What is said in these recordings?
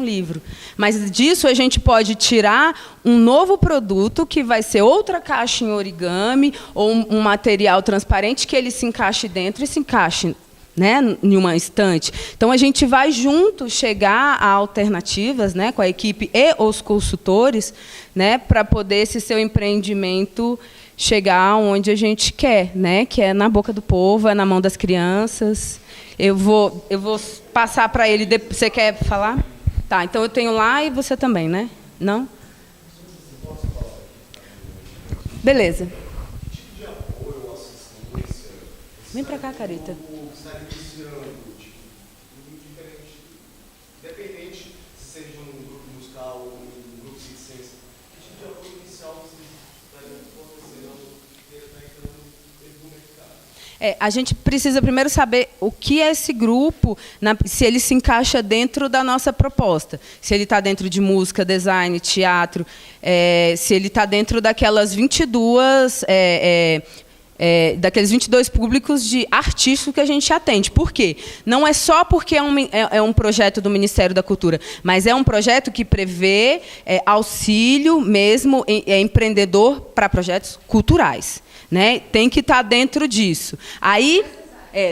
livro. Mas disso a gente pode tirar um novo produto, que vai ser outra caixa em origami, ou um material transparente que ele se encaixe dentro e se encaixe, né, em uma estante. Então, a gente vai junto chegar a alternativas, né, com a equipe e os consultores, né, para poder esse seu empreendimento chegar onde a gente quer, né, que é na boca do povo, é na mão das crianças. Eu vou passar para ele. Você quer falar? Tá, então eu tenho lá e você também, né? Não? Beleza. Vem para cá, Carita. Independente se seja um grupo musical ou um grupo de ciência, que tipo de apoio inicial vocês estariam oferecendo para estar entrando no mercado? A gente precisa primeiro saber o que é esse grupo, se ele se encaixa dentro da nossa proposta. Se ele está dentro de música, design, teatro, se ele está dentro daquelas 22... daqueles 22 públicos de artistas que a gente atende. Por quê? Não é só porque é um projeto do Ministério da Cultura, mas é um projeto que prevê auxílio mesmo empreendedor para projetos culturais, né? Tem que estar dentro disso. Aí,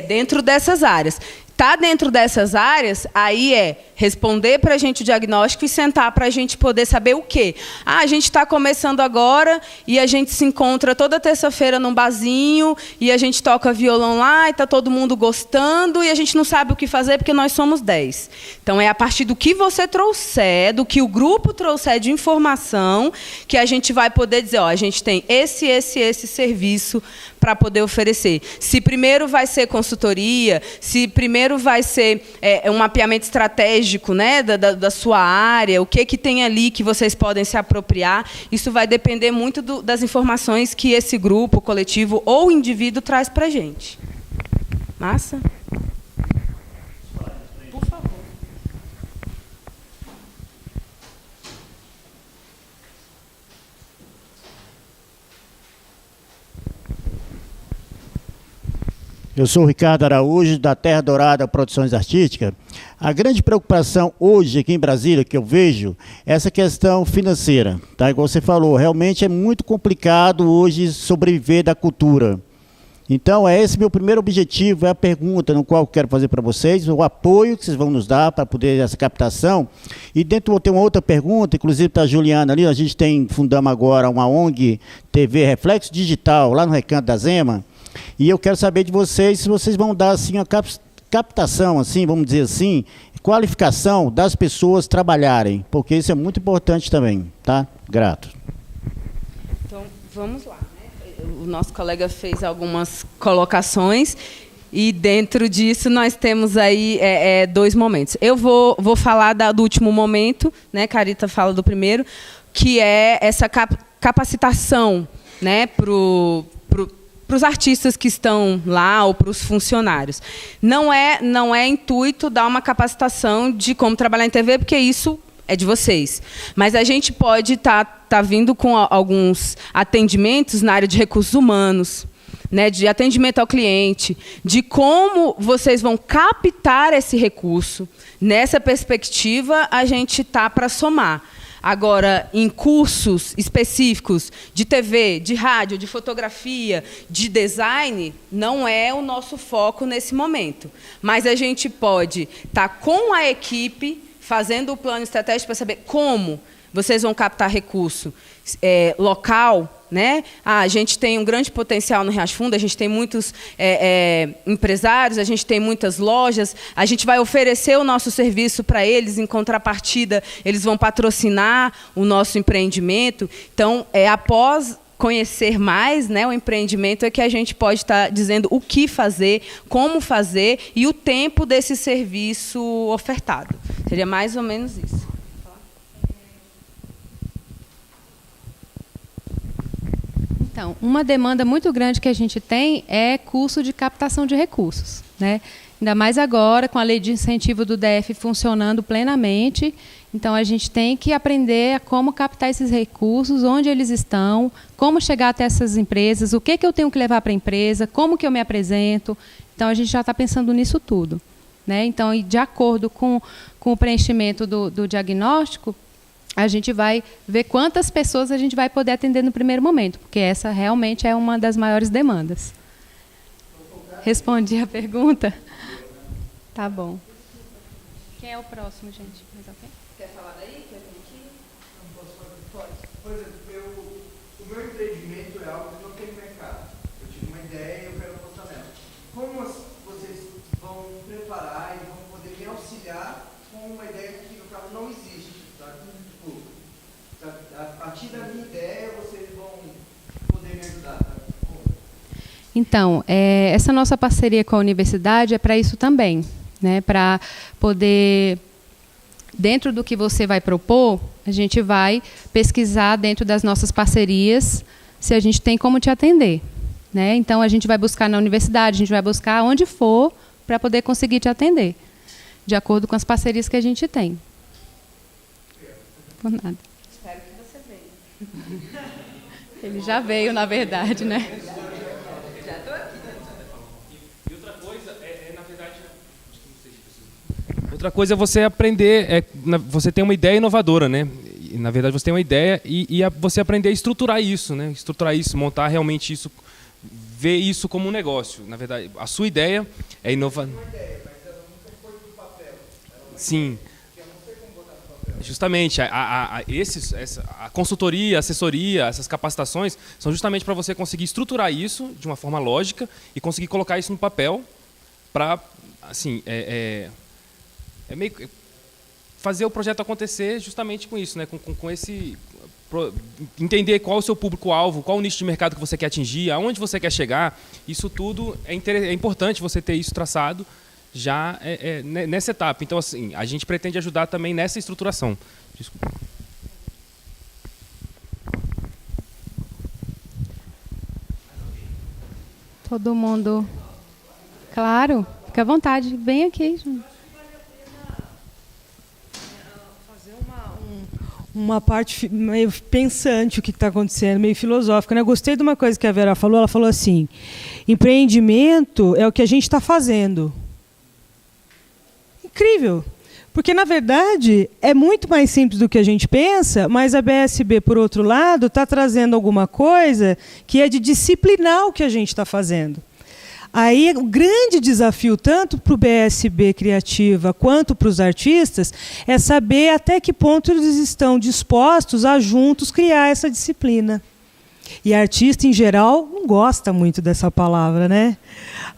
dentro dessas áreas. Está dentro dessas áreas, aí responder para a gente o diagnóstico e sentar para a gente poder saber o quê. A gente está começando agora e a gente se encontra toda terça-feira num barzinho e a gente toca violão lá e está todo mundo gostando e a gente não sabe o que fazer porque nós somos 10. Então, é a partir do que você trouxer, do que o grupo trouxer de informação, que a gente vai poder dizer, a gente tem esse serviço para poder oferecer. Se primeiro vai ser consultoria, se primeiro vai ser um mapeamento estratégico, né, da sua área, o que tem ali que vocês podem se apropriar, isso vai depender muito das informações que esse grupo, coletivo ou indivíduo traz para a gente. Massa? Por favor. Eu sou o Ricardo Araújo, da Terra Dourada Produções Artísticas. A grande preocupação hoje aqui em Brasília, que eu vejo, é essa questão financeira. Tá? Igual você falou, realmente é muito complicado hoje sobreviver da cultura. Então, esse meu primeiro objetivo, é a pergunta no qual eu quero fazer para vocês, o apoio que vocês vão nos dar para poder essa captação. E dentro vou ter uma outra pergunta, inclusive para a Juliana ali, a gente fundamos agora uma ONG TV Reflexo Digital, lá no Recanto da Zema. E eu quero saber de vocês se vocês vão dar assim, a captação, assim, vamos dizer assim, qualificação das pessoas trabalharem, porque isso é muito importante também, tá? Grato. Então, vamos lá. Né? O nosso colega fez algumas colocações e dentro disso nós temos aí 2 momentos. Eu vou falar do último momento, né? Carita fala do primeiro, que é essa capacitação, né, para os artistas que estão lá ou para os funcionários. Não é intuito dar uma capacitação de como trabalhar em TV, porque isso é de vocês. Mas a gente pode estar vindo com alguns atendimentos na área de recursos humanos, né, de atendimento ao cliente, de como vocês vão captar esse recurso. Nessa perspectiva, a gente está para somar. Agora, em cursos específicos de TV, de rádio, de fotografia, de design, não é o nosso foco nesse momento. Mas a gente pode estar com a equipe, fazendo o plano estratégico para saber como vocês vão captar recurso local, né? A gente tem um grande potencial no Riacho Fundo, a gente tem muitos empresários, a gente tem muitas lojas, a gente vai oferecer o nosso serviço para eles, em contrapartida, eles vão patrocinar o nosso empreendimento. Então, após conhecer mais, né, o empreendimento, é que a gente pode estar dizendo o que fazer, como fazer e o tempo desse serviço ofertado. Seria mais ou menos isso. Então, uma demanda muito grande que a gente tem é curso de captação de recursos, né? Ainda mais agora, com a lei de incentivo do DF funcionando plenamente. Então, a gente tem que aprender a como captar esses recursos, onde eles estão, como chegar até essas empresas, o que eu tenho que levar para a empresa, como que eu me apresento. Então, a gente já está pensando nisso tudo. né? Então, e de acordo com o preenchimento do diagnóstico, a gente vai ver quantas pessoas a gente vai poder atender no primeiro momento, porque essa realmente é uma das maiores demandas. Respondi a pergunta? Tá bom. Quem é o próximo, gente? Mais alguém? Quer falar daí? Quer vir aqui? Não posso falar. Por exemplo, o meu empreendimento é algo que não tem mercado. Eu tive uma ideia e eu quero apostar nela. Como vocês vão preparar e vão poder me auxiliar com uma ideia que, no caso, não existe? Tá? Tipo, a partir da minha ideia, vocês vão poder me ajudar. Tá? Então, essa nossa parceria com a universidade é para isso também, né? Para poder, dentro do que você vai propor, a gente vai pesquisar dentro das nossas parcerias se a gente tem como te atender, né? Então, a gente vai buscar na universidade, a gente vai buscar onde for para poder conseguir te atender, de acordo com as parcerias que a gente tem. Por nada. Espero que você venha. Ele já veio, na verdade, né? Outra coisa é você aprender, você tem uma ideia inovadora, né? E, na verdade, você tem uma ideia e você aprender a estruturar isso, né? Estruturar isso, montar realmente isso, ver isso como um negócio. Na verdade, a sua ideia é inovar. Sim. Justamente, a consultoria, a assessoria, essas capacitações são justamente para você conseguir estruturar isso de uma forma lógica e conseguir colocar isso no papel para, assim, meio fazer o projeto acontecer justamente com isso, né? Com esse entender qual é o seu público-alvo, qual o nicho de mercado que você quer atingir, aonde você quer chegar. Isso tudo é importante você ter isso traçado já nessa etapa. Então, assim, a gente pretende ajudar também nessa estruturação. Desculpa. Todo mundo. Claro, fica à vontade. Vem aqui, Júnior. Uma parte meio pensante o que está acontecendo, meio filosófica, né? Eu gostei de uma coisa que a Vera falou. Ela falou assim: empreendimento é o que a gente está fazendo. Incrível, porque na verdade é muito mais simples do que a gente pensa, mas a BSB, por outro lado, está trazendo alguma coisa que é de disciplinar o que a gente está fazendo. Aí o grande desafio, tanto para o BSB Criativa quanto para os artistas, é saber até que ponto eles estão dispostos a juntos criar essa disciplina. E artista, em geral, não gosta muito dessa palavra, né?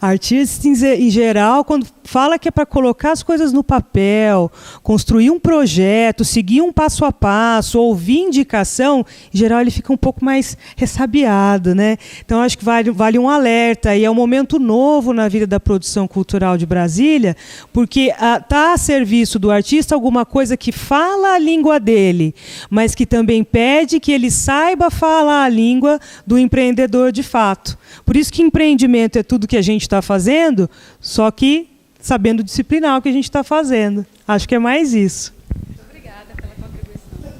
Artista, em geral, quando fala que é para colocar as coisas no papel, construir um projeto, seguir um passo a passo, ouvir indicação, em geral ele fica um pouco mais ressabiado, né? Então, acho que vale um alerta. E é um momento novo na vida da produção cultural de Brasília, porque está a serviço do artista alguma coisa que fala a língua dele, mas que também pede que ele saiba falar a língua do empreendedor de fato. Por isso que empreendimento é tudo que a gente está fazendo, só que sabendo disciplinar o que a gente está fazendo. Acho que é mais isso. Muito obrigada pela contribuição.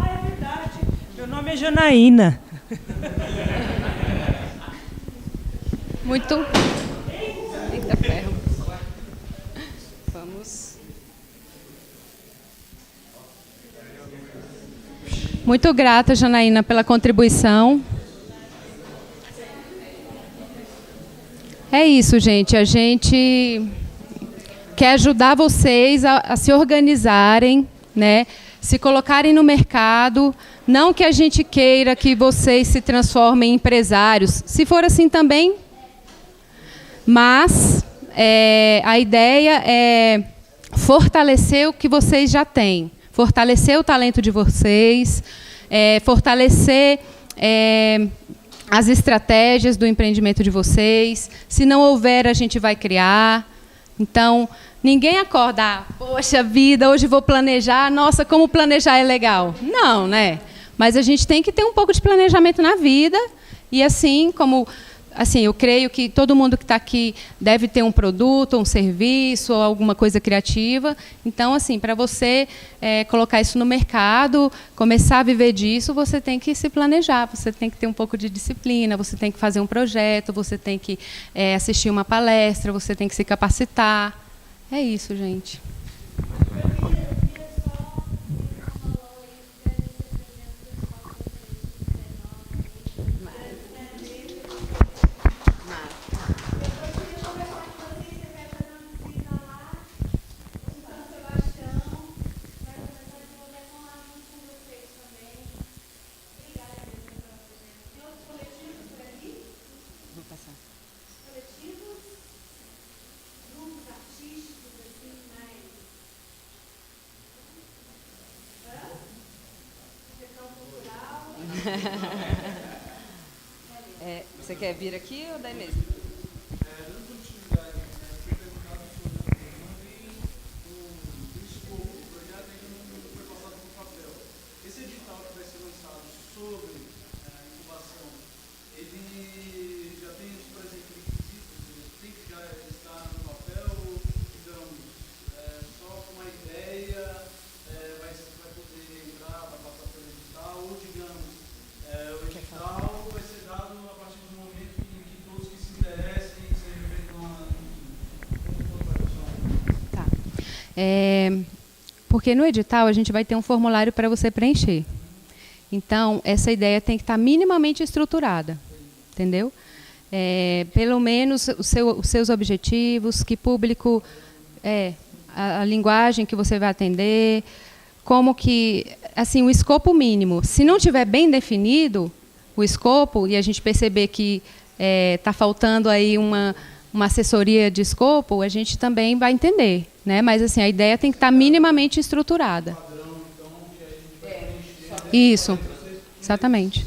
É verdade. Meu nome é Janaína. Muito. Eita ferro. Vamos. Muito grata, Janaína, pela contribuição. É isso, gente. A gente quer ajudar vocês a se organizarem, né? Se colocarem no mercado. Não que a gente queira que vocês se transformem em empresários. Se for assim também. Mas a ideia é fortalecer o que vocês já têm. Fortalecer o talento de vocês. Fortalecer as estratégias do empreendimento de vocês. Se não houver, a gente vai criar. Então, ninguém acorda, poxa vida, hoje vou planejar, nossa, como planejar é legal. Não, né? Mas a gente tem que ter um pouco de planejamento na vida. E assim, eu creio que todo mundo que está aqui deve ter um produto, um serviço, ou alguma coisa criativa. Então, assim, para você colocar isso no mercado, começar a viver disso, você tem que se planejar, você tem que ter um pouco de disciplina, você tem que fazer um projeto, você tem que assistir uma palestra, você tem que se capacitar. É isso, gente. Você quer vir aqui ou daí mesmo? Porque no edital a gente vai ter um formulário para você preencher. Então, essa ideia tem que estar minimamente estruturada, entendeu? Pelo menos os seus objetivos, que público é, a linguagem que você vai atender, como que, assim, o escopo mínimo. Se não tiver bem definido o escopo e a gente perceber que está faltando aí uma assessoria de escopo, a gente também vai entender, né? Mas assim, a ideia tem que estar minimamente estruturada. Isso, exatamente.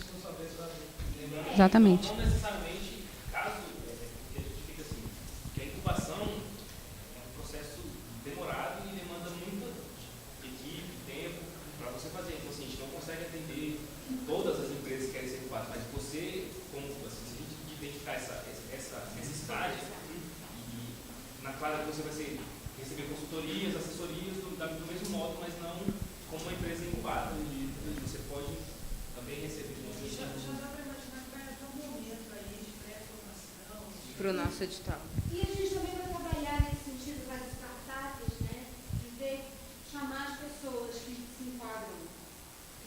Exatamente. Não necessariamente, caso a gente fica assim, que a incubação é um processo demorado e demanda muita equipe, tempo para você fazer. Então assim, a gente não consegue atender todas as empresas que querem ser incubadas, mas você, como assim, se a gente identificar essa necessidade, na Clara você vai receber consultorias, assessorias do mesmo modo, mas não como uma empresa incubada. E você pode também receber. Para o nosso edital. E a gente também vai trabalhar nesse sentido com as startups, né? De ver, chamar as pessoas que se enquadram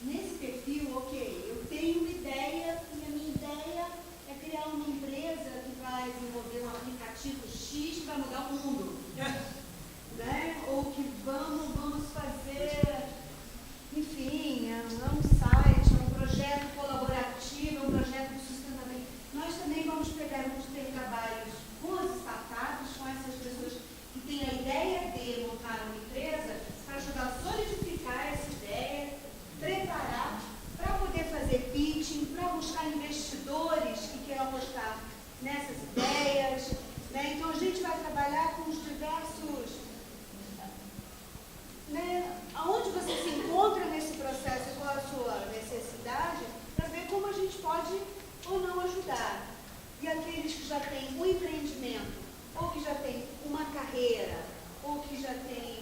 nesse perfil. Ok, eu tenho uma ideia e a minha ideia é criar uma empresa que vai desenvolver um aplicativo X que vai mudar o mundo, né? Ou que vamos fazer, enfim, um site, um projeto colaborativo, um projeto de sustentabilidade. Nós também vamos pegar, vamos ter trabalhos com as startups, com essas pessoas que têm a ideia de montar uma empresa, para ajudar a solidificar essa ideia, preparar para poder fazer pitching, para buscar investidores que queiram apostar nessas ideias, né? Então a gente vai trabalhar com os diversos, né? Aonde você se encontra nesse processo, qual a sua necessidade, para ver como a gente pode ou não ajudar. E aqueles que já têm um empreendimento, ou que já têm uma carreira, ou que já têm,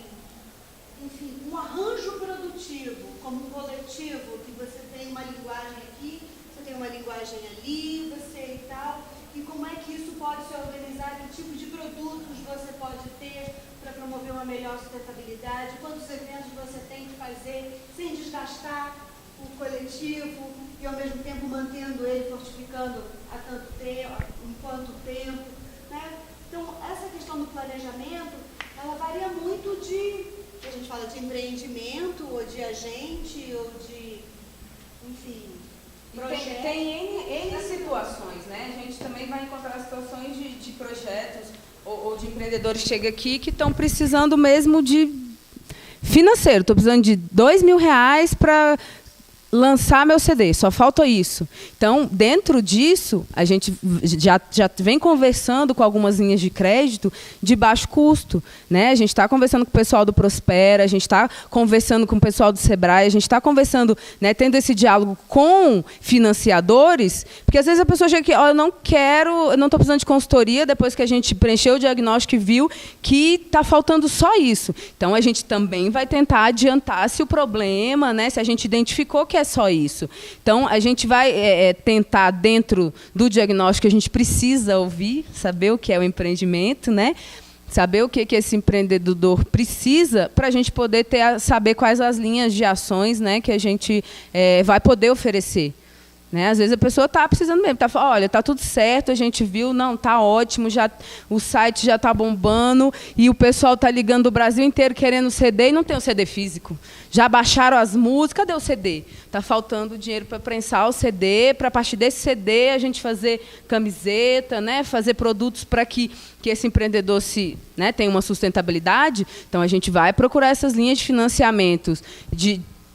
enfim, um arranjo produtivo, como um coletivo, que você tem uma linguagem aqui, você tem uma linguagem ali, você e tal, e como é que isso pode se organizar, que tipo de produtos você pode ter para promover uma melhor sustentabilidade, quantos eventos você tem que fazer sem desgastar o coletivo e ao mesmo tempo mantendo ele, fortificando há tanto tempo, em quanto tempo, né? Então, essa questão do planejamento, ela varia muito a gente fala de empreendimento, ou de agente, ou de, enfim, projeto. Tem N situações, né? A gente também vai encontrar situações de projetos ou de empreendedores que chegam aqui que estão precisando mesmo de financeiro. Estou precisando de R$2.000 para lançar meu CD, só falta isso. Então, dentro disso, a gente já vem conversando com algumas linhas de crédito de baixo custo, né? A gente está conversando com o pessoal do Prospera, a gente está conversando com o pessoal do Sebrae, a gente está conversando, né, tendo esse diálogo com financiadores, porque às vezes a pessoa chega aqui, eu não estou precisando de consultoria, depois que a gente preencheu o diagnóstico e viu que está faltando só isso. Então, a gente também vai tentar adiantar se o problema, né, se a gente identificou que é só isso. Então, a gente vai tentar, dentro do diagnóstico, a gente precisa ouvir, saber o que é o empreendimento, né? saber o que esse empreendedor precisa para a gente poder saber quais as linhas de ações, né, que a gente vai poder oferecer. Né? Às vezes a pessoa está precisando mesmo, está falando, olha, está tudo certo, a gente viu, não, está ótimo, o site já está bombando e o pessoal está ligando o Brasil inteiro querendo CD e não tem o CD físico. Já baixaram as músicas, cadê o CD? Está faltando dinheiro para prensar o CD, para a partir desse CD a gente fazer camiseta, né? Fazer produtos para que esse empreendedor tenha uma sustentabilidade. Então, a gente vai procurar essas linhas de financiamentos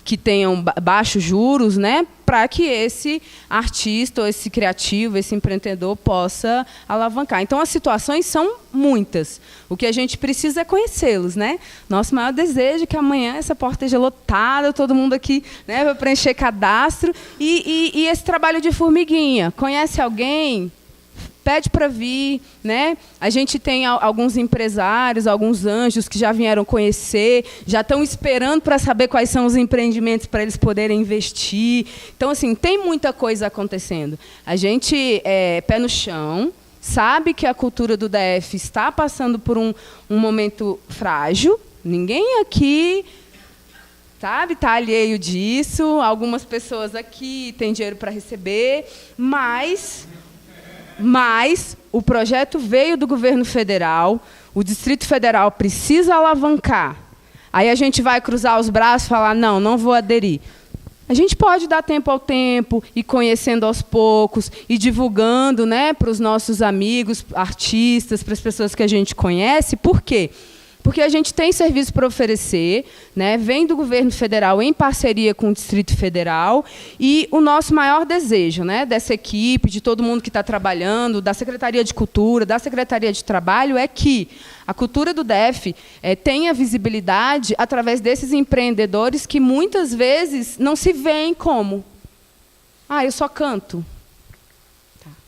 que tenham baixos juros, né, para que esse artista, ou esse criativo, esse empreendedor possa alavancar. Então, as situações são muitas. O que a gente precisa é conhecê-los. Né? Nosso maior desejo é que amanhã essa porta esteja lotada, todo mundo aqui, né, vai preencher cadastro. E esse trabalho de formiguinha. Conhece alguém? Pede para vir, né? A gente tem alguns empresários, alguns anjos que já vieram conhecer, já estão esperando para saber quais são os empreendimentos para eles poderem investir. Então, assim, tem muita coisa acontecendo. A gente pé no chão, sabe que a cultura do DF está passando por um momento frágil. Ninguém aqui está alheio disso. Algumas pessoas aqui têm dinheiro para receber, mas o projeto veio do governo federal, o Distrito Federal precisa alavancar. Aí a gente vai cruzar os braços e falar, não vou aderir. A gente pode dar tempo ao tempo, ir conhecendo aos poucos, ir divulgando, né, para os nossos amigos, artistas, para as pessoas que a gente conhece. Por quê? Porque a gente tem serviço para oferecer, né, vem do governo federal em parceria com o Distrito Federal, e o nosso maior desejo, né, dessa equipe, de todo mundo que está trabalhando, da Secretaria de Cultura, da Secretaria de Trabalho, é que a cultura do DF tenha visibilidade através desses empreendedores que muitas vezes não se veem como. Eu só canto.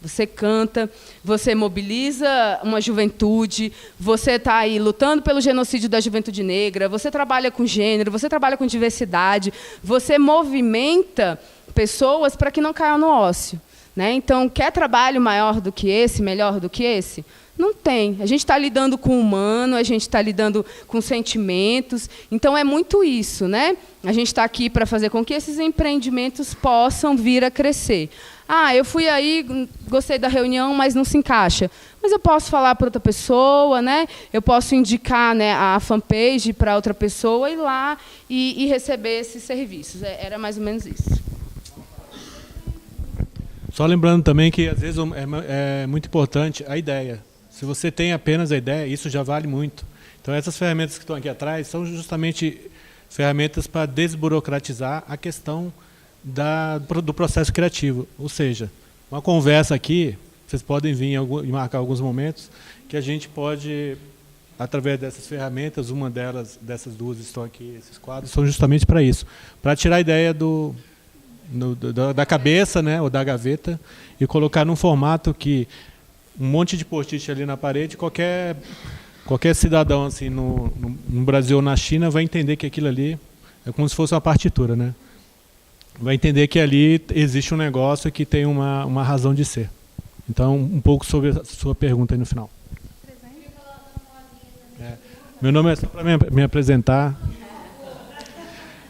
Você canta, você mobiliza uma juventude, você está aí lutando pelo genocídio da juventude negra, você trabalha com gênero, você trabalha com diversidade, você movimenta pessoas para que não caiam no ócio. Né? Então, quer trabalho maior do que esse, melhor do que esse? Não tem. A gente está lidando com o humano, a gente está lidando com sentimentos. Então, é muito isso. Né? A gente está aqui para fazer com que esses empreendimentos possam vir a crescer. Eu fui aí, gostei da reunião, mas não se encaixa. Mas eu posso falar para outra pessoa, né? Eu posso indicar, né, a fanpage para outra pessoa ir lá e receber esses serviços. Era mais ou menos isso. Só lembrando também que, às vezes, é muito importante a ideia. Se você tem apenas a ideia, isso já vale muito. Então, essas ferramentas que estão aqui atrás são justamente ferramentas para desburocratizar a questão do processo criativo. Ou seja, uma conversa aqui, vocês podem vir e marcar alguns momentos, que a gente pode, através dessas ferramentas, uma delas, dessas duas estão aqui, esses quadros, são justamente para isso. Para tirar a ideia da cabeça, né, ou da gaveta, e colocar num formato que um monte de post-it ali na parede, qualquer cidadão assim, no Brasil ou na China vai entender que aquilo ali é como se fosse uma partitura, né? Vai entender que ali existe um negócio que tem uma razão de ser. Então, um pouco sobre a sua pergunta aí no final. Meu nome é só para me apresentar.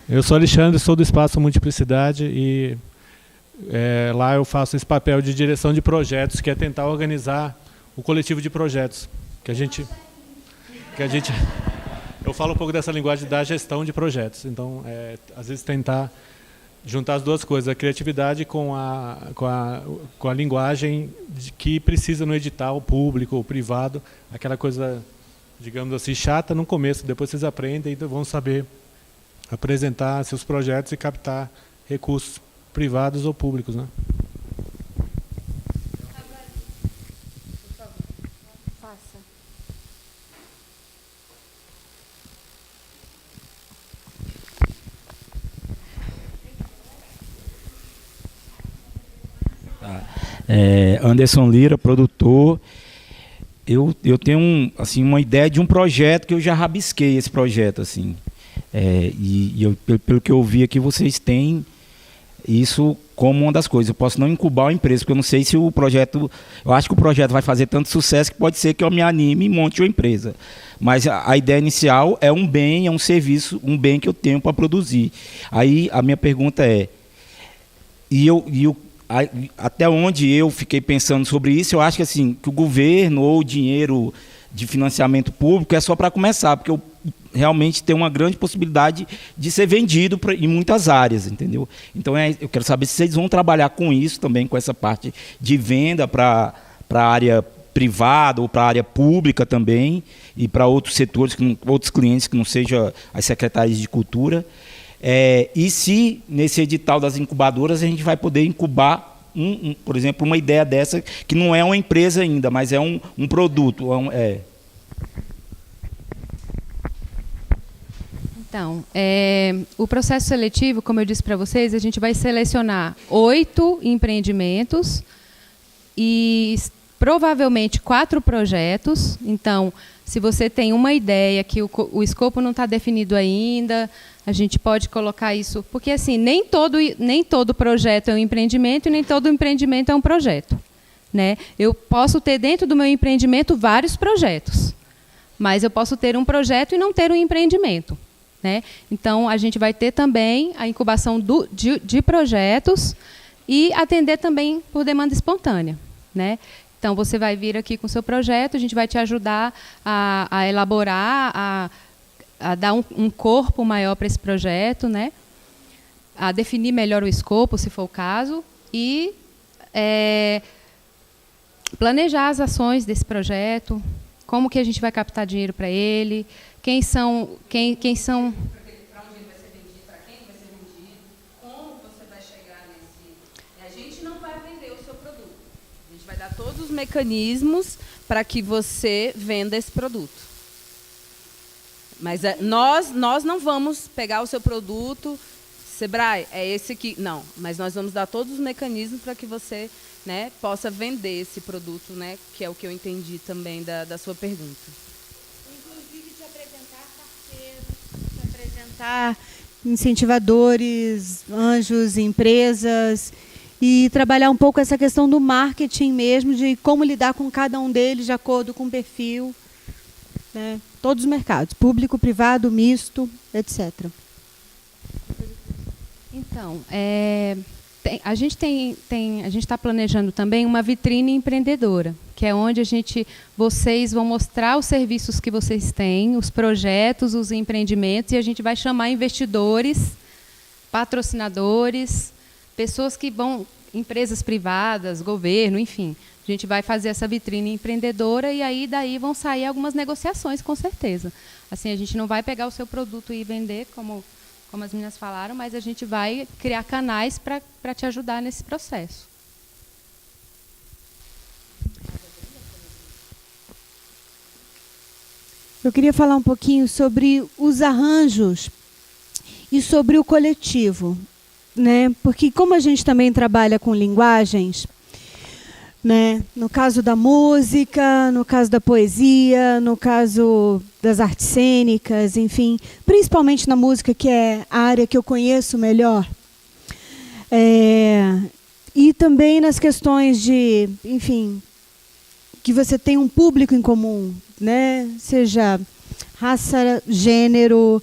Eu sou Alexandre, sou do Espaço Multiplicidade e lá eu faço esse papel de direção de projetos, que é tentar organizar o coletivo de projetos. Eu falo um pouco dessa linguagem da gestão de projetos. Então, às vezes tentar juntar as duas coisas, a criatividade com a linguagem que precisa no edital público ou privado, aquela coisa, digamos assim, chata no começo, depois vocês aprendem e vão saber apresentar seus projetos e captar recursos privados ou públicos, né? Anderson Lira, produtor. Eu tenho assim, uma ideia de um projeto que eu já rabisquei esse projeto. Assim. Pelo que eu vi aqui, vocês têm isso como uma das coisas. Eu posso não incubar uma empresa, porque eu não sei se o projeto... Eu acho que o projeto vai fazer tanto sucesso que pode ser que eu me anime e monte uma empresa. Mas a ideia inicial é um bem, é um serviço, um bem que eu tenho para produzir. Aí a minha pergunta é... até onde eu fiquei pensando sobre isso, eu acho que, assim, que o governo ou o dinheiro de financiamento público é só para começar, porque eu realmente tem uma grande possibilidade de ser vendido em muitas áreas, entendeu? Então eu quero saber se vocês vão trabalhar com isso também, com essa parte de venda para a área privada ou para a área pública também, e para outros setores, outros clientes que não sejam as secretarias de cultura. E se nesse edital das incubadoras a gente vai poder incubar, por exemplo, uma ideia dessa, que não é uma empresa ainda, mas é um produto. Então, o processo seletivo, como eu disse para vocês, a gente vai selecionar 8 empreendimentos e provavelmente 4 projetos. Então, se você tem uma ideia que o escopo não está definido ainda, a gente pode colocar isso, porque assim, nem todo projeto é um empreendimento e nem todo empreendimento é um projeto, né? Eu posso ter dentro do meu empreendimento vários projetos, mas eu posso ter um projeto e não ter um empreendimento, né? Então, a gente vai ter também a incubação de projetos e atender também por demanda espontânea, né? Então, você vai vir aqui com o seu projeto, a gente vai te ajudar a elaborar, a dar um corpo maior para esse projeto, né? A definir melhor o escopo, se for o caso, e planejar as ações desse projeto, como que a gente vai captar dinheiro para ele, quem são para onde ele vai ser vendido, para quem vai ser vendido, como você vai chegar nesse... A gente não vai vender o seu produto. A gente vai dar todos os mecanismos para que você venda esse produto. Mas nós não vamos pegar o seu produto, Sebrae, é esse aqui. Não, mas nós vamos dar todos os mecanismos para que você, né, possa vender esse produto, né, que é o que eu entendi também da sua pergunta. Inclusive de apresentar parceiros, de apresentar incentivadores, anjos, empresas, e trabalhar um pouco essa questão do marketing mesmo, de como lidar com cada um deles de acordo com o perfil, né? Todos os mercados, público, privado, misto, etc. Então, a gente está planejando também uma vitrine empreendedora, que é onde vocês vão mostrar os serviços que vocês têm, os projetos, os empreendimentos, e a gente vai chamar investidores, patrocinadores, pessoas que vão, empresas privadas, governo, enfim. A gente vai fazer essa vitrine empreendedora e aí daí vão sair algumas negociações, com certeza. Assim, a gente não vai pegar o seu produto e vender, como as meninas falaram, mas a gente vai criar canais para te ajudar nesse processo. Eu queria falar um pouquinho sobre os arranjos e sobre o coletivo, né? Porque como a gente também trabalha com linguagens, né? No caso da música, no caso da poesia, no caso das artes cênicas, enfim, principalmente na música, que é a área que eu conheço melhor, e também nas questões de, enfim, que você tem um público em comum, né? Seja raça, gênero,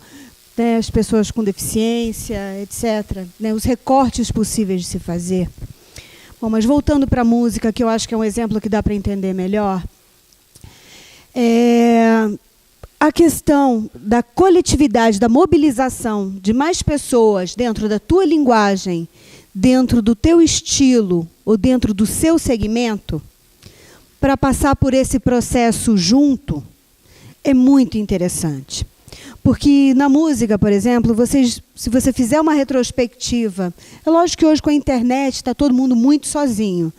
né? As pessoas com deficiência, etc., né? Os recortes possíveis de se fazer. Bom, mas voltando para a música, que eu acho que é um exemplo que dá para entender melhor, a questão da coletividade, da mobilização de mais pessoas dentro da tua linguagem, dentro do teu estilo ou dentro do seu segmento, para passar por esse processo junto, é muito interessante. Porque na música, por exemplo, se você fizer uma retrospectiva, é lógico que hoje com a internet está todo mundo muito sozinho,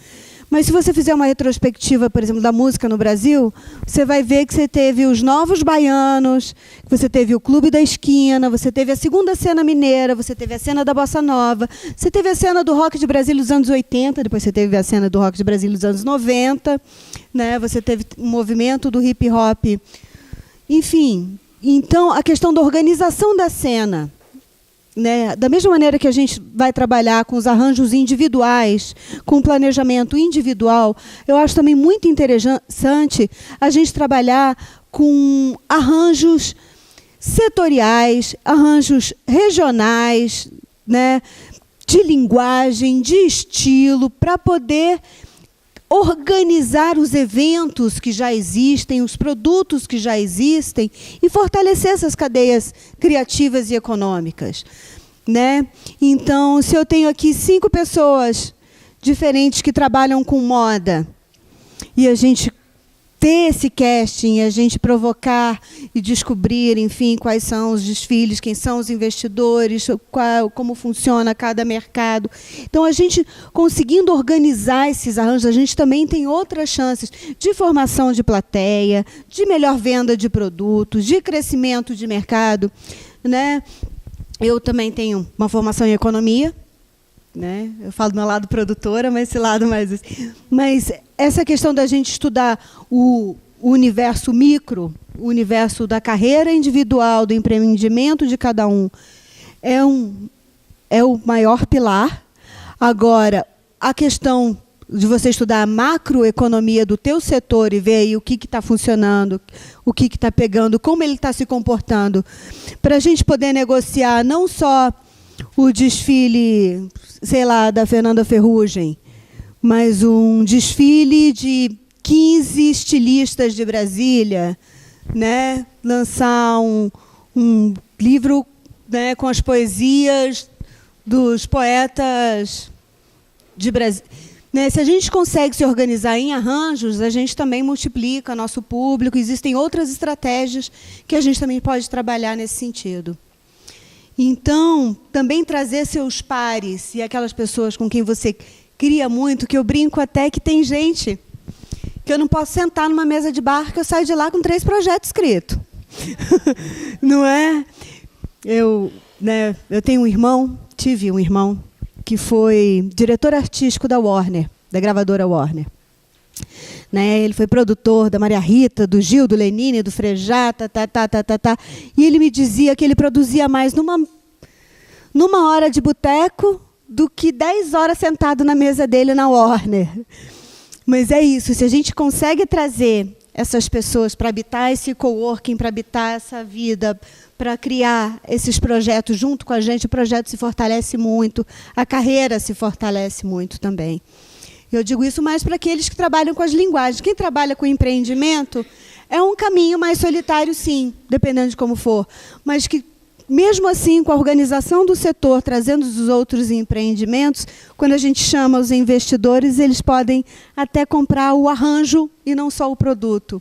mas se você fizer uma retrospectiva, por exemplo, da música no Brasil, você vai ver que você teve os Novos Baianos, você teve o Clube da Esquina, você teve a segunda cena mineira, você teve a cena da Bossa Nova, você teve a cena do rock de Brasília dos anos 80, depois você teve a cena do rock de Brasília dos anos 90, né? Você teve um movimento do hip hop, enfim. Então, a questão da organização da cena, né, da mesma maneira que a gente vai trabalhar com os arranjos individuais, com o planejamento individual, eu acho também muito interessante a gente trabalhar com arranjos setoriais, arranjos regionais, né, de linguagem, de estilo, para poder organizar os eventos que já existem, os produtos que já existem e fortalecer essas cadeias criativas e econômicas, né? Então, se eu tenho aqui 5 pessoas diferentes que trabalham com moda e a gente ter esse casting, a gente provocar e descobrir, enfim, quais são os desfiles, quem são os investidores, como funciona cada mercado. Então, a gente conseguindo organizar esses arranjos, a gente também tem outras chances de formação de plateia, de melhor venda de produtos, de crescimento de mercado, né? Eu também tenho uma formação em economia, né? Eu falo do meu lado produtora, mas esse lado mais... Mas essa questão da gente estudar o universo micro, o universo da carreira individual, do empreendimento de cada um, é o maior pilar. Agora, a questão de você estudar a macroeconomia do teu setor e ver aí o que está funcionando, o que está pegando, como ele está se comportando, para a gente poder negociar não só o desfile, sei lá, da Fernanda Ferrugem, mas um desfile de 15 estilistas de Brasília, né? Lançar um livro, né, com as poesias dos poetas de Brasília. Né? Se a gente consegue se organizar em arranjos, a gente também multiplica nosso público. Existem outras estratégias que a gente também pode trabalhar nesse sentido. Então, também trazer seus pares e aquelas pessoas com quem você cria muito, que eu brinco até que tem gente que eu não posso sentar numa mesa de bar que eu saio de lá com 3 projetos escritos. Não é? Eu tive um irmão, que foi diretor artístico da Warner, da gravadora Warner. Né? Ele foi produtor da Maria Rita, do Gil, do Lenine, do Frejá, e ele me dizia que ele produzia mais numa hora de boteco do que 10 horas sentado na mesa dele na Warner. Mas é isso, se a gente consegue trazer essas pessoas para habitar esse coworking, para habitar essa vida, para criar esses projetos junto com a gente, o projeto se fortalece muito, a carreira se fortalece muito também. Eu digo isso mais para aqueles que trabalham com as linguagens. Quem trabalha com empreendimento é um caminho mais solitário, sim, dependendo de como for. Mas que, mesmo assim, com a organização do setor, trazendo os outros empreendimentos, quando a gente chama os investidores, eles podem até comprar o arranjo e não só o produto.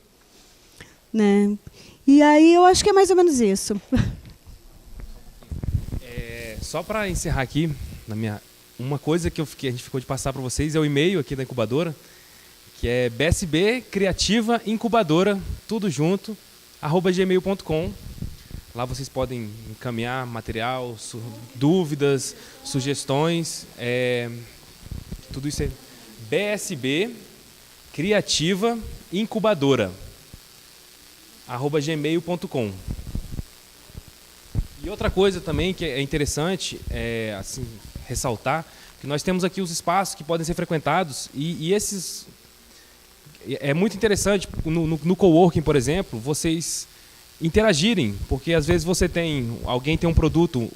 Né? E aí eu acho que é mais ou menos isso. Só para encerrar aqui, uma coisa que a gente ficou de passar para vocês é o e-mail aqui da incubadora, que é BSB Criativa Incubadora, tudo junto, @gmail.com. Lá vocês podem encaminhar material, dúvidas, sugestões, tudo isso é BSB Criativa Incubadora, @gmail.com. E outra coisa também que é interessante assim, ressaltar, que nós temos aqui os espaços que podem ser frequentados e esses... É muito interessante, no coworking, por exemplo, vocês interagirem, porque às vezes alguém tem um produto,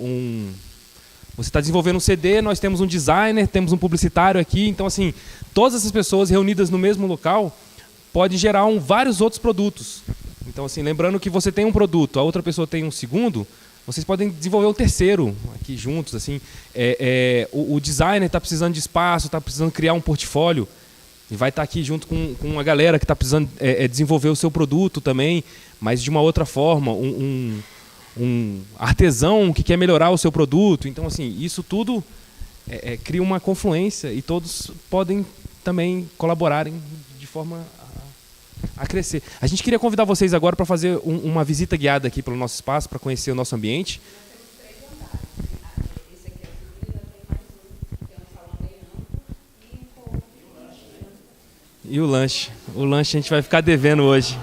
você está desenvolvendo um CD, nós temos um designer, temos um publicitário aqui, então assim, todas essas pessoas reunidas no mesmo local pode gerar vários outros produtos. Então assim, lembrando que você tem um produto, a outra pessoa tem um segundo, vocês podem desenvolver um terceiro aqui juntos. Assim, o designer está precisando de espaço, está precisando criar um portfólio, e vai estar aqui junto com a galera que está precisando desenvolver o seu produto também, mas de uma outra forma, um artesão que quer melhorar o seu produto. Então, assim, isso tudo cria uma confluência e todos podem também colaborarem de forma a crescer. A gente queria convidar vocês agora para fazer uma visita guiada aqui pelo nosso espaço, para conhecer o nosso ambiente. E o lanche. O lanche a gente vai ficar devendo hoje.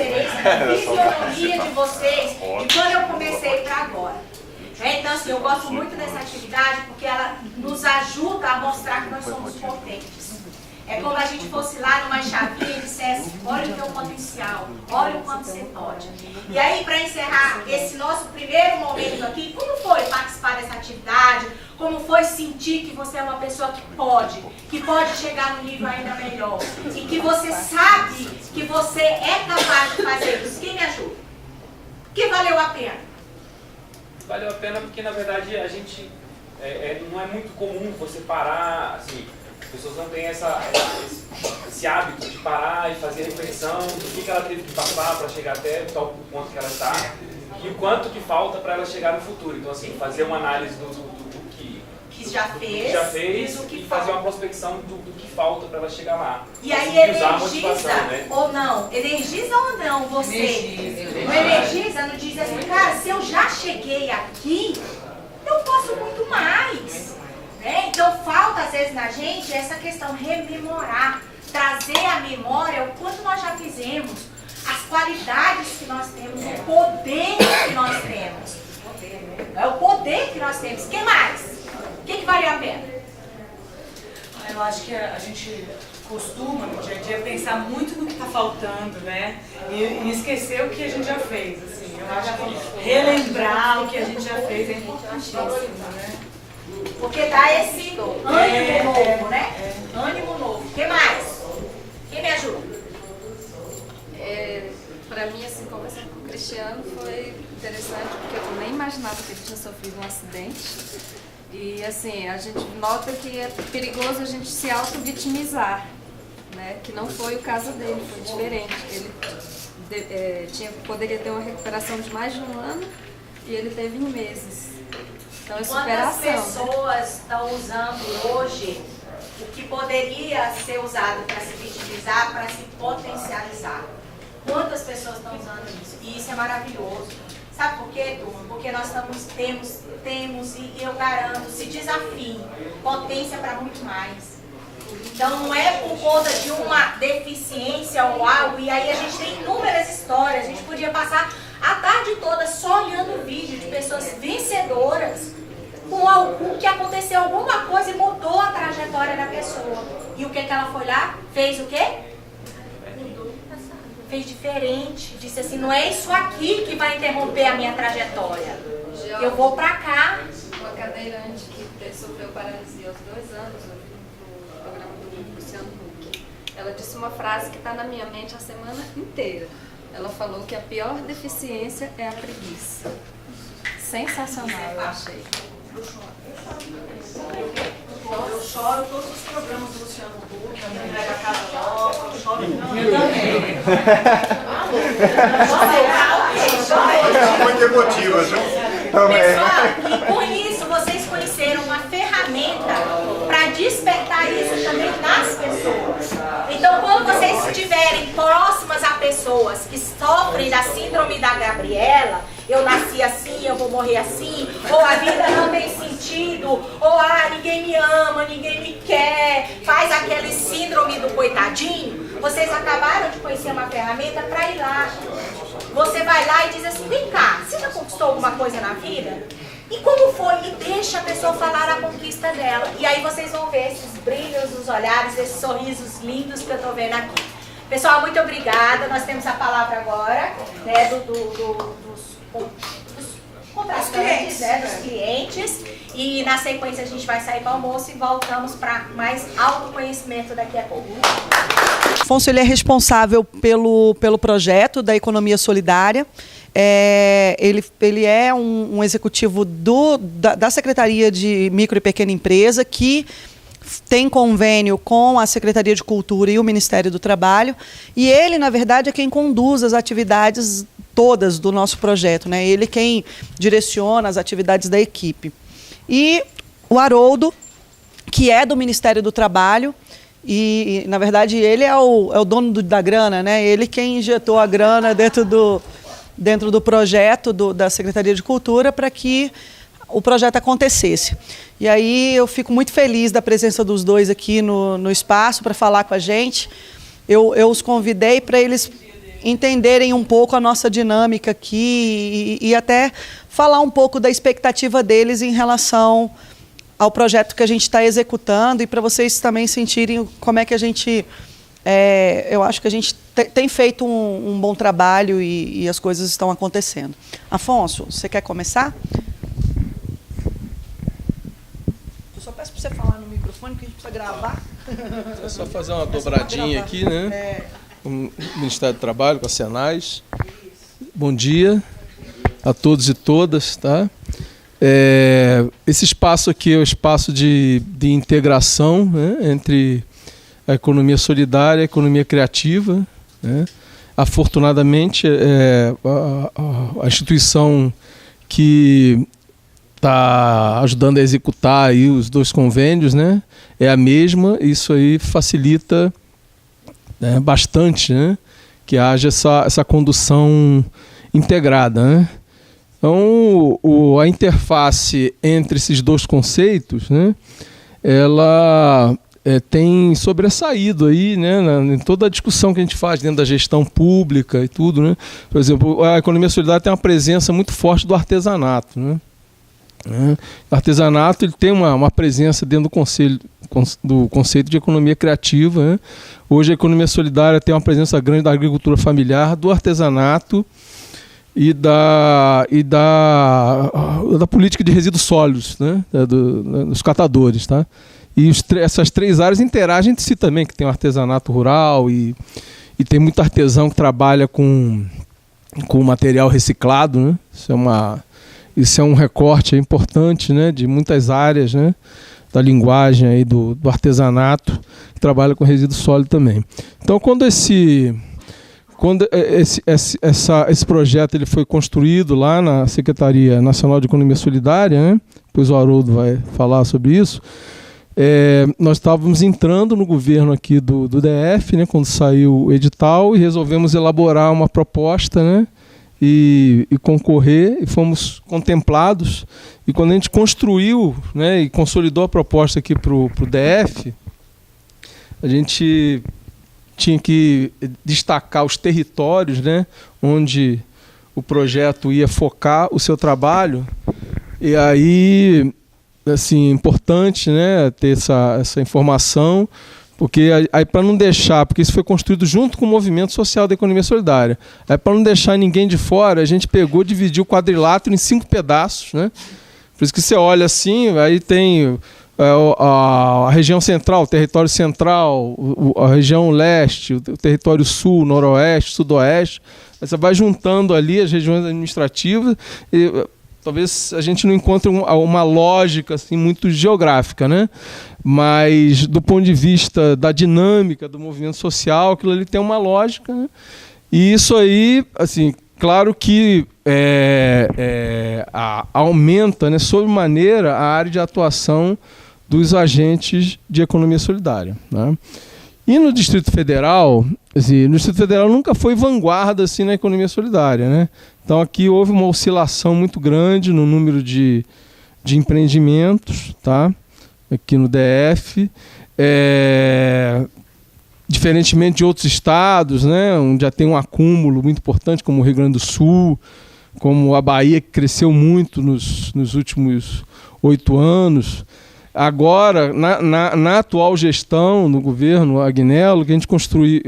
diferença na fisionomia de vocês de quando eu comecei para agora. Então, assim, eu gosto muito dessa atividade porque ela nos ajuda a mostrar que nós somos potentes. É como a gente fosse lá numa chavinha e dissesse, olha o teu potencial, olha o quanto você pode. E aí, para encerrar esse nosso primeiro momento aqui, como foi participar dessa atividade? Como foi sentir que você é uma pessoa que pode chegar num nível ainda melhor? E que você sabe que você é capaz de fazer isso? Quem me ajuda? Que valeu a pena? Valeu a pena porque, na verdade, a gente não é muito comum você parar, assim, as pessoas não têm esse hábito de parar e fazer reflexão do que ela teve que passar para chegar até o tal ponto que ela está e o quanto que falta para ela chegar no futuro. Então, assim, fazer uma análise do que já fez e fazer uma prospecção do que falta para ela chegar lá. E aí energiza, né? Ou não? Energiza ou não você? Não energiza, não diz assim, cara, se eu já cheguei aqui, eu posso muito mais. Né? Então falta às vezes na gente essa questão rememorar, trazer à memória o quanto nós já fizemos, as qualidades que nós temos, o poder que nós temos. É o poder que nós temos. O que mais? O que vale a pena? Eu acho que a gente costuma no dia a dia pensar muito no que está faltando, né? E esquecer o que a gente já fez. Assim. Eu acho que relembrar o que a gente já fez é importantíssimo, né? Porque dá esse ânimo novo, né? Ânimo novo. O que mais? Quem me ajuda? Para mim, assim, conversar com o Cristiano foi interessante, porque eu nem imaginava que ele tinha sofrido um acidente. E, assim, a gente nota que é perigoso a gente se auto-vitimizar, né? Que não foi o caso dele, foi diferente. Ele poderia ter uma recuperação de mais de um ano e ele teve em meses. Então, é superação. Quantas pessoas estão usando hoje o que poderia ser usado para se vitimizar, para se potencializar? Quantas pessoas estão usando isso? E isso é maravilhoso. Sabe por quê, turma? Porque nós temos e eu garanto, se desafie, potência para muito mais. Então não é por conta de uma deficiência ou algo, e aí a gente tem inúmeras histórias, a gente podia passar a tarde toda só olhando vídeo de pessoas vencedoras, com que aconteceu alguma coisa e mudou a trajetória da pessoa. E o que ela foi lá? Fez o quê? Fez diferente, disse assim, não é isso aqui que vai interromper a minha trajetória. Eu vou pra cá. Uma cadeirante que sofreu paralisia aos 2 anos, eu vi no programa do Luciano Huck. Ela disse uma frase que está na minha mente a semana inteira. Ela falou que a pior deficiência é a preguiça. Sensacional, eu achei. Eu choro todos os programas do Luciano Huck, a minha entrega a casa nova, eu choro também. Muito emotivas, viu? Pessoal, e com isso vocês conheceram uma ferramenta para despertar isso também nas pessoas. Então, quando vocês estiverem próximas a pessoas que sofrem da síndrome da Gabriela, eu nasci assim, eu vou morrer assim, ou a vida não tem sentido, ou ninguém me ama, ninguém me quer, faz aquele síndrome do coitadinho, vocês acabaram de conhecer uma ferramenta para ir lá. Você vai lá e diz assim, vem cá, você já conquistou alguma coisa na vida? E como foi? E deixa a pessoa falar a conquista dela. E aí vocês vão ver esses brilhos nos olhares, esses sorrisos lindos que eu estou vendo aqui. Pessoal, muito obrigada. Nós temos a palavra agora, né, dos contratantes, né, dos clientes. E na sequência a gente vai sair para o almoço e voltamos para mais autoconhecimento daqui a pouco. Afonso, ele é responsável pelo projeto da economia solidária. Ele é um executivo da Secretaria de Micro e Pequena Empresa, que tem convênio com a Secretaria de Cultura e o Ministério do Trabalho. E ele, na verdade, é quem conduz as atividades todas do nosso projeto, né? Ele quem direciona as atividades da equipe. E o Haroldo, que é do Ministério do Trabalho, e na verdade ele é o dono da grana, né? Ele quem injetou a grana dentro do projeto da Secretaria de Cultura para que o projeto acontecesse. E aí eu fico muito feliz da presença dos dois aqui no espaço para falar com a gente. Eu os convidei para eles entenderem um pouco a nossa dinâmica aqui e até falar um pouco da expectativa deles em relação ao projeto que a gente está executando e para vocês também sentirem como é que a gente... eu acho que a gente tem feito um bom trabalho e as coisas estão acontecendo. Afonso, você quer começar? Eu só peço para você falar no microfone, que a gente precisa gravar. É só fazer uma dobradinha aqui, né? Com o Ministério do Trabalho, com a Senais. Bom dia a todos e todas, tá? Esse espaço aqui é o espaço de integração, né, entre a economia solidária e a economia criativa, né? Afortunadamente, a instituição que está ajudando a executar aí os 2 convênios, né, é a mesma. Isso aí facilita, né, bastante, né, que haja essa condução integrada, né? Então, a interface entre esses 2 conceitos, né, ela tem sobressaído aí, né, em toda a discussão que a gente faz dentro da gestão pública e tudo, né? Por exemplo, a economia solidária tem uma presença muito forte do artesanato, né? O artesanato ele tem uma presença dentro do conceito de economia criativa, né? Hoje a economia solidária tem uma presença grande da agricultura familiar, do artesanato e da política de resíduos sólidos, né? Dos catadores, tá? E essas 3 áreas interagem entre si também, que tem o artesanato rural e tem muito artesão que trabalha com material reciclado, né? Isso é um recorte importante, né, de muitas áreas, né, da linguagem aí do artesanato, que trabalha com resíduo sólido também. Então, quando esse projeto ele foi construído lá na Secretaria Nacional de Economia Solidária, né, depois o Haroldo vai falar sobre isso, nós estávamos entrando no governo aqui do DF, né, quando saiu o edital, e resolvemos elaborar uma proposta, né, e concorrer, e fomos contemplados. E quando a gente construiu, né, e consolidou a proposta aqui para o DF, a gente tinha que destacar os territórios, né, onde o projeto ia focar o seu trabalho. E aí, assim, importante, né, ter essa informação, porque aí para não deixar, porque isso foi construído junto com o movimento social da economia solidária, aí para não deixar ninguém de fora, a gente pegou, dividiu o quadrilátero em 5 pedaços, né? Por isso que você olha assim, aí tem a região central, o território central, a região leste, o território sul, noroeste, sudoeste, aí você vai juntando ali as regiões administrativas e talvez a gente não encontre uma lógica assim, muito geográfica, né? Mas do ponto de vista da dinâmica do movimento social, aquilo ali tem uma lógica, né? E isso aí, assim, claro que aumenta, né, sobremaneira a área de atuação dos agentes de economia solidária, né? E no Distrito Federal, assim, no Distrito Federal nunca foi vanguarda assim, na economia solidária, né? Então aqui houve uma oscilação muito grande no número de empreendimentos, tá? Aqui no DF, diferentemente de outros estados, né, onde já tem um acúmulo muito importante, como o Rio Grande do Sul, como a Bahia, que cresceu muito nos últimos 8 anos. Agora, na atual gestão do governo Agnello, que a gente construiu